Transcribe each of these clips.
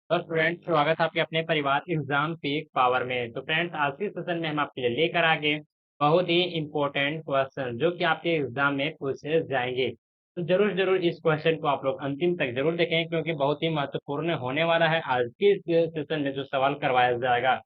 तो फ्रेंड्स, स्वागत है आपके अपने परिवार एग्जाम पीक पावर में। तो फ्रेंड्स, आज के सेशन में हम आपके लिए लेकर आ गए बहुत ही इम्पोर्टेंट क्वेश्चन जो कि आपके एग्जाम में पूछे जाएंगे। तो जरूर जरूर इस क्वेश्चन को आप लोग अंतिम तक जरूर देखें, क्योंकि बहुत ही महत्वपूर्ण होने वाला है। आज के इस सेशन में जो सवाल करवाया जाएगा,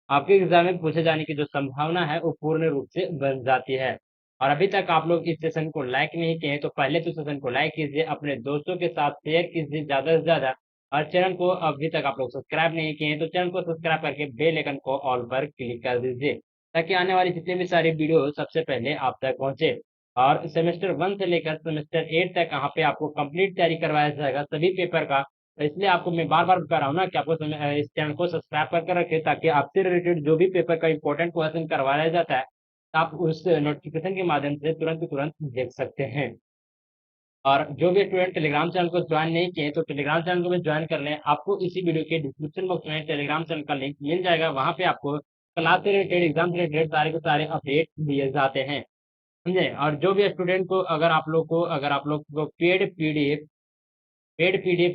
आपके एग्जाम में पूछे जाने की जो संभावना है वो पूर्ण रूप से बन जाती है। और अभी तक आप लोग इस सेशन को लाइक नहीं किए हैं, तो पहले तो सेशन को लाइक कीजिए, अपने दोस्तों के साथ शेयर कीजिए ज्यादा से ज्यादा। और चैनल को अभी तक आप लोग सब्सक्राइब नहीं किए हैं, तो चैनल को सब्सक्राइब करके बेल आइकन को ऑल पर क्लिक कर दीजिए, ताकि आने वाली जितने भी सारी वीडियो सबसे पहले आप तक पहुंचे। और सेमेस्टर 1 से लेकर सेमेस्टर 8 तक यहाँ पे आपको कंप्लीट तैयारी करवाया जाएगा सभी पेपर का। तो इसलिए आपको मैं बार-बार बता रहा हूँ ना कि आपको इस चैनल को सब्सक्राइब करके रखें, ताकि आपसे रिलेटेड जो भी पेपर का इम्पोर्टेंट क्वेश्चन करवाया जाता है, आप उस नोटिफिकेशन के माध्यम से तुरंत देख सकते हैं। और जो भी स्टूडेंट टेलीग्राम चैनल को ज्वाइन नहीं किए, तो टेलीग्राम चैनल को भी ज्वाइन कर लें। आपको इसी वीडियो के डिस्क्रिप्शन बॉक्स में टेलीग्राम चैनल का लिंक मिल जाएगा। वहाँ पे आपको क्लास से रिलेटेड, एग्जाम से रिलेटेड सारे के सारे अपडेट दिए जाते हैं, समझे। और जो भी स्टूडेंट को अगर आप लोग को पेड पीडीएफ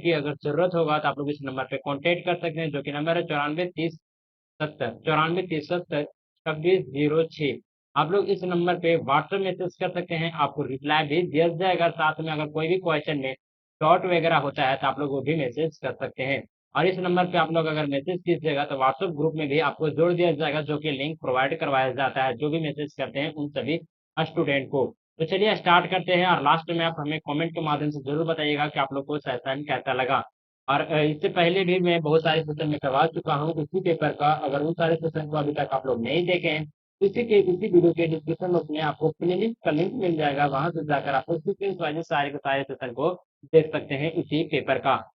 की अगर जरूरत होगा, तो आप लोग इस नंबर पे कांटेक्ट कर सकते हैं, जो कि नंबर है 9430 आप लोग इस नंबर पे व्हाट्सएप मैसेज कर सकते हैं, आपको रिप्लाई भी दिया जाएगा। साथ में अगर कोई भी क्वेश्चन में डाउट वगैरह होता है, तो आप लोग वो भी मैसेज कर सकते हैं। और इस नंबर पे आप लोग अगर मैसेज कीजिएगा, तो व्हाट्सएप ग्रुप में भी आपको जोड़ दिया जाएगा, जो कि लिंक प्रोवाइड करवाया जाता है जो भी मैसेज करते हैं उन सभी स्टूडेंट को। तो चलिए स्टार्ट करते हैं, और लास्ट में आप हमें कमेंट के माध्यम से जरूर बताइएगा कि आप लोग को सेशन कैसा लगा। और इससे पहले भी मैं बहुत सारे सेशन में करवा चुका हूँ इसी पेपर का। अगर उन सारे सेशन को अभी तक आप लोग नहीं देखे हैं, तो इसी वीडियो के डिस्क्रिप्शन बॉक्स में आपको प्लेलिस्ट का लिंक मिल जाएगा, वहां से जाकर आप लोग सीक्वेंस वाइज सारे के सारे सेशन को देख सकते हैं इसी पेपर का।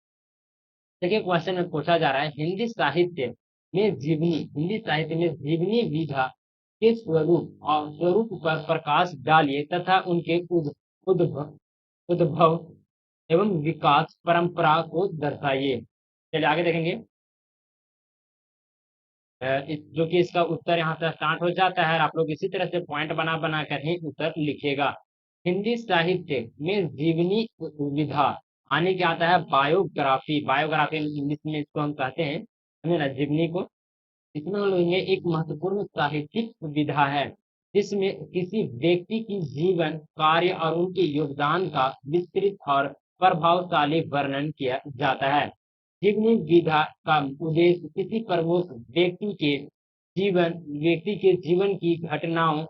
देखिए, क्वेश्चन में पूछा जा रहा है, हिंदी साहित्य में जीवनी विधा के स्वरूप पर प्रकाश डालिए तथा उनके उद्भव उद्भव एवं विकास परंपरा को दर्शाइए। चलिए आगे देखेंगे। जो कि इसका उत्तर यहाँ से स्टार्ट हो जाता है, और आप लोग इसी तरह से पॉइंट बना बना कर ही उत्तर लिखिएगा। हिंदी साहित्य में जीवनी विधा आने क्या आता है, बायोग्राफी। बायोग्राफी इंग्लिश में इसको हम कहते हैं, समझे ना, जीवनी को। इसमें हम लोग एक महत्वपूर्ण साहित्यिक विधा है, जिसमें किसी व्यक्ति की जीवन, कार्य और उनके योगदान का विस्तृत और प्रभावशाली वर्णन किया जाता है। जीवनी विधा का उद्देश्य किसी प्रमुख व्यक्ति के जीवन की घटनाओं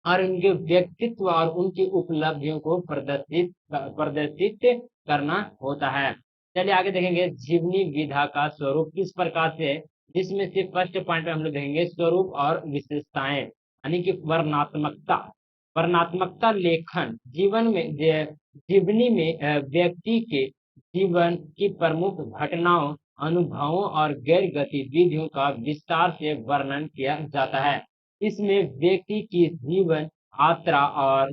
और उनके व्यक्तित्व और उनकी उपलब्धियों को प्रदर्शित करना होता है। चलिए आगे देखेंगे, जीवनी विधा का स्वरूप किस प्रकार से है, जिसमें से फर्स्ट पॉइंट में हम लोग देखेंगे स्वरूप और विशेषताएं, यानी कि वर्णात्मकता। वर्णात्मकता लेखन जीवनी में व्यक्ति के जीवन की प्रमुख घटनाओं, अनुभवों और गैर गतिविधियों का विस्तार से वर्णन किया जाता है। इसमें व्यक्ति की जीवन यात्रा और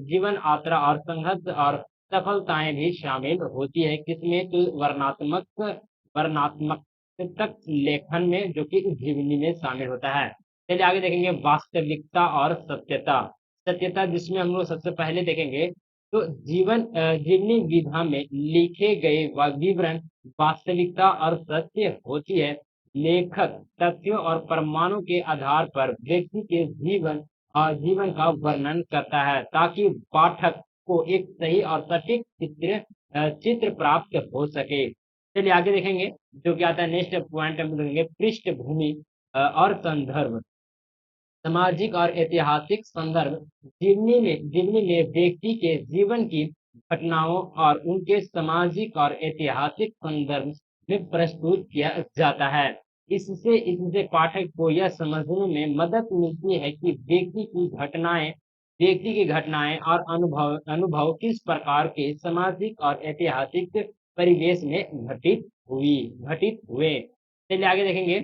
संघर्ष और सफलताएं भी शामिल होती है। किसमें, तो वर्णात्मक लेखन में, जो कि जीवनी में शामिल होता है। चलिए आगे देखेंगे, वास्तविकता और सत्यता। सत्यता जिसमें हम लोग सबसे पहले देखेंगे, तो जीवनी विधा में लिखे गए विवरण वास्तविकता और सत्य होती है। लेखक तथ्यों और प्रमाणों के आधार पर व्यक्ति के जीवन का वर्णन करता है, ताकि पाठक को एक सही और सटीक चित्र प्राप्त हो सके। चलिए आगे देखेंगे, जो क्या आता है नेक्स्ट पॉइंट हम देखेंगे, पृष्ठभूमि और संदर्भ। सामाजिक और ऐतिहासिक संदर्भ। जीवनी में व्यक्ति के जीवन की घटनाओं और उनके सामाजिक और ऐतिहासिक संदर्भ में प्रस्तुत किया जाता है। इससे पाठक को यह समझने में मदद मिलती है कि व्यक्ति की घटनाएं और अनुभव किस प्रकार के सामाजिक और ऐतिहासिक परिवेश में घटित हुए। चलिए आगे देखेंगे,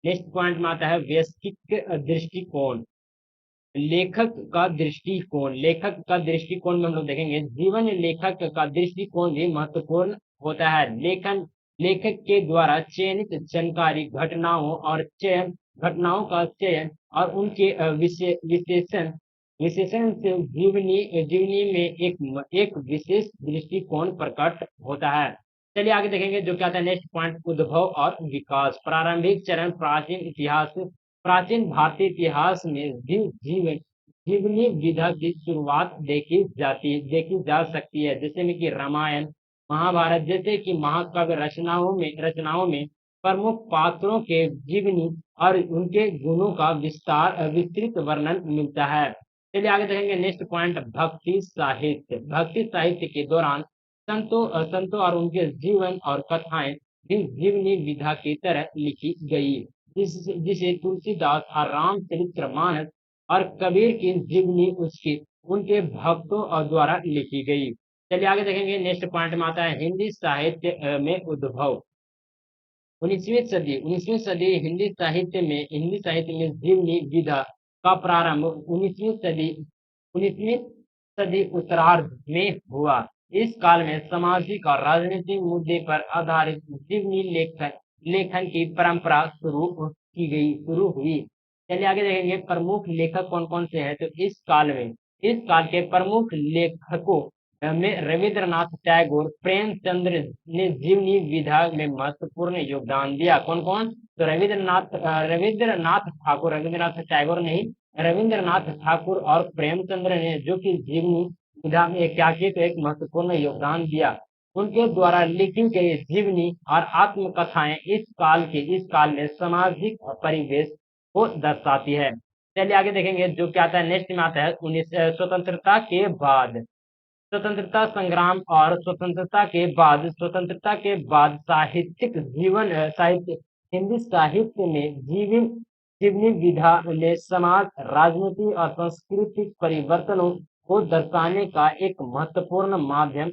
नेक्स्ट पॉइंट में आता है वैश्विक दृष्टिकोण। लेखक का दृष्टिकोण में हम लोग देखेंगे, जीवन लेखक का दृष्टिकोण भी महत्वपूर्ण होता है। लेखक के द्वारा चयनित जानकारी, घटनाओं का चयन और उनके विशेषण से जीवनी में एक विशेष दृष्टिकोण प्रकट होता है। चलिए आगे देखेंगे जो क्या आता है नेक्स्ट पॉइंट, उद्भव और विकास। प्रारंभिक चरण प्राचीन इतिहास, प्राचीन भारतीय इतिहास में जीवन जीवनी विधा की शुरुआत देखी जा सकती है, जैसे में कि रामायण, महाभारत जैसे कि महाकाव्य रचनाओं में प्रमुख पात्रों के जीवनी और उनके गुणों का विस्तृत वर्णन मिलता है। चलिए आगे देखेंगे नेक्स्ट पॉइंट, भक्ति साहित्य। भक्ति साहित्य के दौरान संतों और उनके जीवन और कथाएं भी जीवनी विधा की तरह लिखी गई, जिसे तुलसीदास और रामचरितमानस और कबीर की जीवनी उसकी उनके भक्तों और द्वारा लिखी गई। चलिए आगे देखेंगे नेक्स्ट पॉइंट में आता है हिंदी साहित्य में उद्भव। 19वीं सदी हिंदी साहित्य में जीवनी विधा का प्रारंभ 19वीं सदी उत्तरार्ध में हुआ। इस काल में सामाजिक और राजनीतिक मुद्दे पर आधारित जीवनी लेखन की परंपरा शुरू हुई। चलिए आगे देखेंगे प्रमुख लेखक कौन कौन से हैं। तो इस काल के प्रमुख लेखकों में रविंद्रनाथ टैगोर, प्रेमचंद्र ने जीवनी विधा में महत्वपूर्ण योगदान दिया। कौन कौन? तो रविंद्रनाथ टैगोर नहीं, रविंद्रनाथ ठाकुर और प्रेमचंद्र ने जो कि जीवनी विधा में क्या किए, तो एक महत्वपूर्ण योगदान दिया। उनके द्वारा लिखी गई जीवनी और आत्मकथाएं इस काल में सामाजिक परिवेश को दर्शाती है। चलिए आगे देखेंगे जो क्या आता है नेक्स्ट में आता है स्वतंत्रता के बाद। स्वतंत्रता के बाद साहित्य हिंदी साहित्य में जीवनी विधा ने समाज, राजनीति और सांस्कृतिक परिवर्तनों को दर्शाने का एक महत्वपूर्ण माध्यम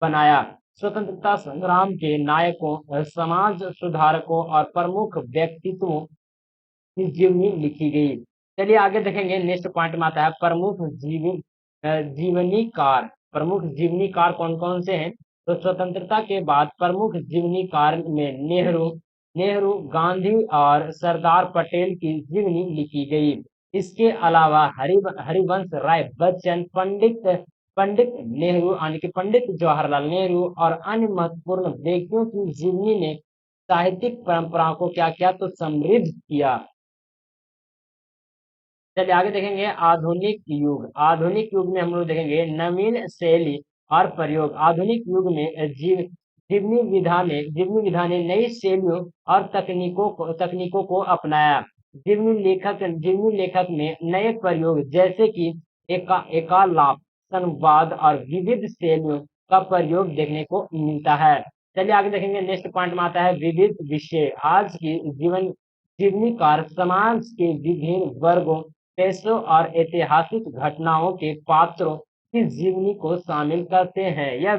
बनाया। स्वतंत्रता संग्राम के नायकों, समाज सुधारकों और प्रमुख व्यक्तित्वों की जीवनी लिखी गई। चलिए आगे देखेंगे नेक्स्ट पॉइंट में आता है जीवनीकार। प्रमुख जीवनीकार कौन कौन से हैं? तो स्वतंत्रता के बाद प्रमुख जीवनीकार में नेहरू, गांधी और सरदार पटेल की जीवनी लिखी गई। इसके अलावा हरिवंश राय बच्चन, पंडित नेहरू यानी कि पंडित जवाहरलाल नेहरू और अन्य महत्वपूर्ण व्यक्तियों की जीवनी ने साहित्यिक परंपरा को क्या किया, तो समृद्ध किया। चलिए आगे देखेंगे आधुनिक युग में हम लोग देखेंगे नवीन शैली और प्रयोग। आधुनिक युग में जीवनी विधा ने नई शैलियों और तकनीकों को अपनाया। जीवनी लेखक में नए प्रयोग जैसे कि एकालाप, संवाद और विविध शैलियों का प्रयोग देखने को मिलता है। चलिए आगे देखेंगे नेक्स्ट पॉइंट में आता है विविध विषय। आज की जीवनीकार समाज के विभिन्न वर्गों, पेशों और ऐतिहासिक घटनाओं के पात्रों की जीवनी को शामिल करते हैं। यह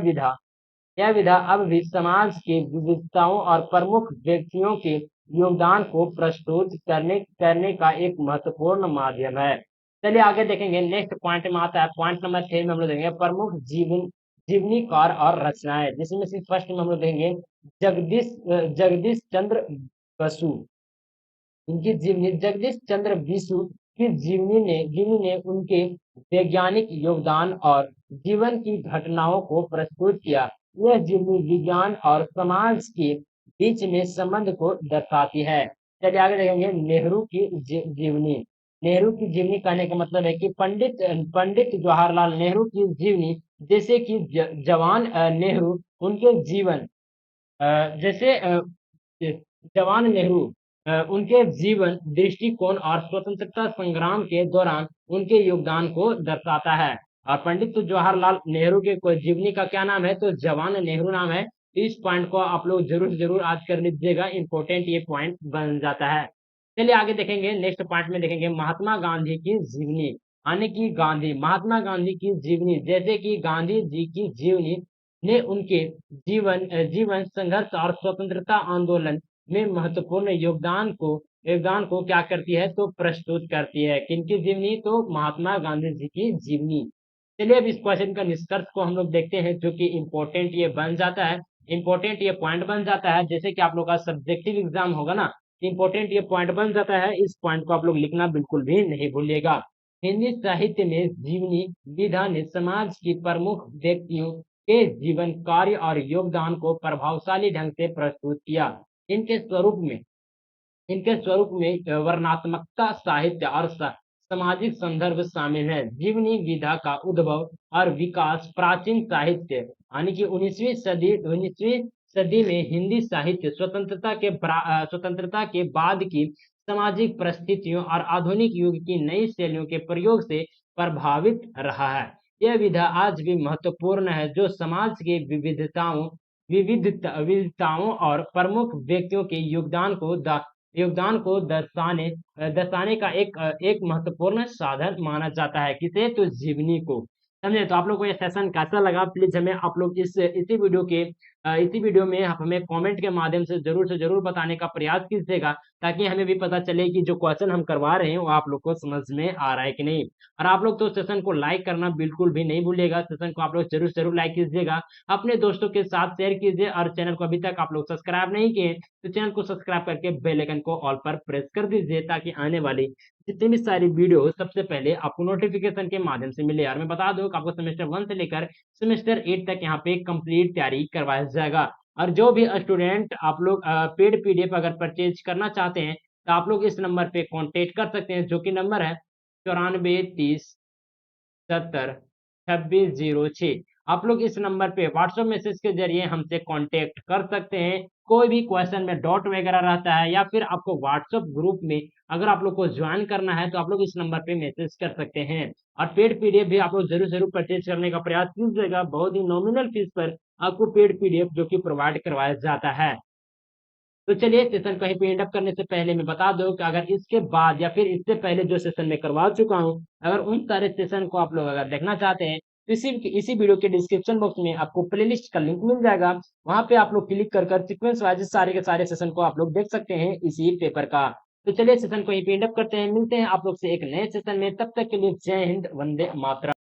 विधा अब भी समाज के विविधताओं और प्रमुख व्यक्तियों के योगदान को प्रस्तुत करने का एक महत्वपूर्ण माध्यम है। चलिए आगे देखेंगे नेक्स्ट पॉइंट में आता है पॉइंट नंबर 6 में हम लोग देखेंगे प्रमुख जीवनीकार और रचनाएं, जिसमें से फर्स्ट में हम लोग देखेंगे जगदीश चंद्र बसु। इनकी जीवनी जगदीश चंद्र बसु की जीवनी ने उनके वैज्ञानिक योगदान और जीवन की घटनाओं को प्रस्तुत किया। यह जीवनी विज्ञान और समाज के बीच में संबंध को दर्शाती है। चलिए आगे देखेंगे नेहरू की जीवनी। नेहरू की जीवनी कहने का मतलब है कि पंडित जवाहरलाल नेहरू की जीवनी, जैसे कि जवान नेहरू उनके जीवन जैसे जवान नेहरू उनके जीवन, दृष्टिकोण और स्वतंत्रता संग्राम के दौरान उनके योगदान को दर्शाता है। और पंडित जवाहरलाल नेहरू के कोई जीवनी का क्या नाम है, तो जवान नेहरू नाम है। इस पॉइंट को आप लोग जरूर आज कर लीजिएगा, इंपॉर्टेंट ये पॉइंट बन जाता है। चलिए आगे देखेंगे नेक्स्ट पॉइंट में देखेंगे महात्मा गांधी की जीवनी। यानी कि महात्मा गांधी की जीवनी, जैसे कि गांधी जी की जीवनी ने उनके जीवन संघर्ष और स्वतंत्रता आंदोलन में महत्वपूर्ण योगदान को क्या करती है, तो प्रस्तुत करती है। किनकी जीवनी? तो महात्मा गांधी जी की जीवनी। चलिए अब इस क्वेश्चन का निष्कर्ष को हम लोग देखते हैं, जो कि इम्पोर्टेंट ये बन जाता है, इम्पोर्टेंट ये पॉइंट बन जाता है। जैसे कि आप लोग का सब्जेक्टिव एग्जाम होगा ना, इम्पोर्टेंट ये पॉइंट बन जाता है। इस पॉइंट को आप लोग लिखना बिल्कुल भी नहीं भूलिएगा। हिंदी साहित्य में जीवनी विधा ने समाज की प्रमुख व्यक्तियों के जीवन, कार्य और योगदान को प्रभावशाली ढंग से प्रस्तुत किया। इनके स्वरूप में वर्णनात्मकता, साहित्य और सामाजिक संदर्भ शामिल है। जीवनी विधा का उद्भव और विकास प्राचीन साहित्य यानी कि 19वीं सदी में हिंदी साहित्य स्वतंत्रता के बाद की सामाजिक परिस्थितियों और आधुनिक युग की नई शैलियों के प्रयोग से प्रभावित रहा है। यह विधा आज भी महत्वपूर्ण है, जो समाज के विविधताओं और प्रमुख व्यक्तियों के योगदान को दर्शाने का एक महत्वपूर्ण साधन माना जाता है। किसे? तो जीवनी को। समझे? तो आप लोग को ये सेशन कैसा लगा? प्लीज हमें आप लोग इसी वीडियो में आप हमें कमेंट के माध्यम से जरूर बताने का प्रयास कीजिएगा, ताकि हमें भी पता चले कि जो क्वेश्चन हम करवा रहे हैं वो आप लोग को समझ में आ रहा है कि नहीं। और आप लोग तो सेशन को लाइक करना बिल्कुल भी नहीं भूलिएगा। सेशन को आप लोग जरूर लाइक कीजिएगा, अपने दोस्तों के साथ शेयर कीजिए, और चैनल को अभी तक आप लोग सब्सक्राइब नहीं किए तो चैनल को सब्सक्राइब करके बेल आइकन को ऑल पर प्रेस कर दीजिए, ताकि आने वाली जितनी भी सारी वीडियो सबसे पहले आपको नोटिफिकेशन के माध्यम से मिले। और मैं बता दूं कि आपको सेमेस्टर 1 से लेकर सेमेस्टर 8 तक यहाँ पे कंप्लीट तैयारी करवाया जाएगा। और जो भी स्टूडेंट आप लोग पेड पीडीएफ अगर परचेज करना चाहते हैं तो आप लोग इस नंबर पे कांटेक्ट कर सकते हैं, जो कि नंबर है 9430702606। आप लोग इस नंबर पे व्हाट्सएप मैसेज के जरिए हमसे कांटेक्ट कर सकते हैं। कोई भी क्वेश्चन में डॉट वगैरह रहता है, या फिर आपको व्हाट्सएप ग्रुप में अगर आप लोग को ज्वाइन करना है तो आप लोग इस नंबर पे मैसेज कर सकते हैं। और पेड पीडीएफ भी आप लोग जरूर परचेज करने का प्रयास कीजिएगा। बहुत ही नॉमिनल फीस पर आपको पेड पीडीएफ जो कि प्रोवाइड करवाया जाता है। तो चलिए सेशन कहीं पे एंड अप करने से पहले मैं बता दूं कि अगर इसके बाद या फिर इससे पहले जो सेशन मैं करवा चुका हूं, अगर उन सारे सेशन को आप लोग अगर देखना चाहते हैं तो इसी वीडियो के डिस्क्रिप्शन बॉक्स में आपको प्लेलिस्ट का लिंक मिल जाएगा। वहां पे आप लोग क्लिक कर सीक्वेंस वाइज सारे के सारे सेशन को आप लोग देख सकते हैं इसी पेपर का। तो चलिए सेशन को यहीं पे एंड अप करते हैं। मिलते हैं आप लोग से एक नए सेशन में, तब तक के लिए जय हिंद, वंदे मातरम।